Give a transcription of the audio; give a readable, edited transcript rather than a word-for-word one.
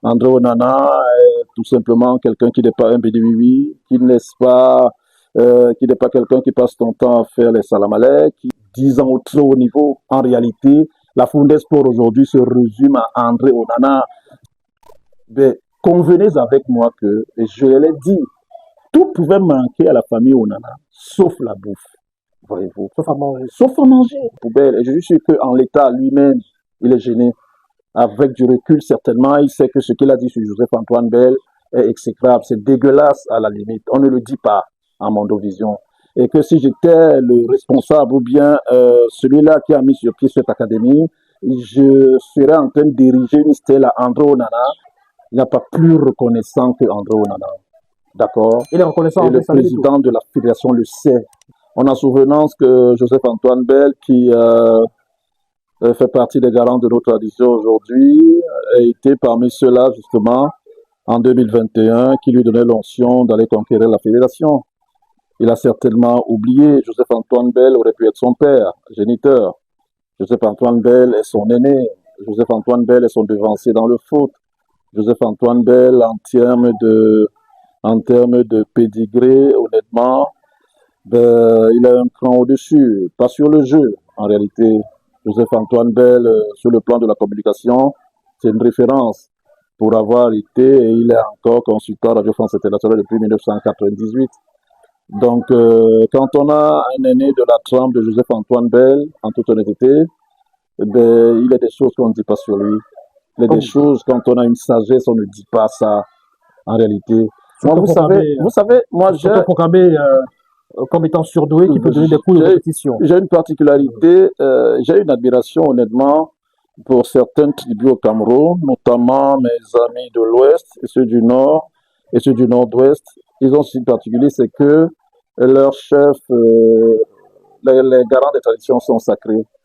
André Onana est tout simplement quelqu'un qui n'est pas un bédouiwi, qui n'est pas quelqu'un qui passe son temps à faire les salamalek, qui 10 ans au très haut niveau. En réalité, la Foundé Sport aujourd'hui se résume à André Onana. Mais convenez avec moi que, et je l'ai dit, tout pouvait manquer à la famille Onana, sauf la bouffe. Voyez-vous. Sauf à manger. Sauf à manger. Poubelle. Et je suis sûr qu'en l'état lui-même, il est gêné. Avec du recul, certainement, il sait que ce qu'il a dit sur Joseph-Antoine Bell est exécrable. C'est dégueulasse à la limite. On ne le dit pas en Mondovision. Et que si j'étais le responsable ou bien celui-là qui a mis sur pied cette académie, je serais en train de diriger une stèle à André Onana. Il n'y a pas plus reconnaissant que André Onana. D'accord. Il est reconnaissant. Et le président de la fédération le sait. On a souvenance que Joseph-Antoine Bell, qui fait partie des garants de nos traditions aujourd'hui, a été parmi ceux-là, justement, en 2021, qui lui donnait l'onction d'aller conquérir la fédération. Il a certainement oublié. Joseph-Antoine Bell aurait pu être son père, géniteur. Joseph-Antoine Bell est son aîné. Joseph-Antoine Bell est son devancier dans le foot. Joseph-Antoine Bell, en termes de pédigré, honnêtement, il a un cran au-dessus, pas sur le jeu, en réalité. Joseph-Antoine Bell, sur le plan de la communication, c'est une référence pour avoir été, et il est encore consultant Radio France Internationale depuis 1998. Donc, quand on a un aîné de la trempe de Joseph-Antoine Bell, en toute honnêteté, il y a des choses qu'on ne dit pas sur lui. Il y a des choses, quand on a une sagesse, on ne dit pas ça, en réalité. Moi, vous savez, moi, j'ai comme étant surdoué, qui peut donner des coups de répétition. J'ai une particularité, j'ai une admiration, honnêtement, pour certaines tribus au Cameroun, notamment mes amis de l'Ouest et ceux du Nord et ceux du Nord-Ouest. Ils ont aussi une particularité, c'est que leurs chefs, les garants des traditions sont sacrés.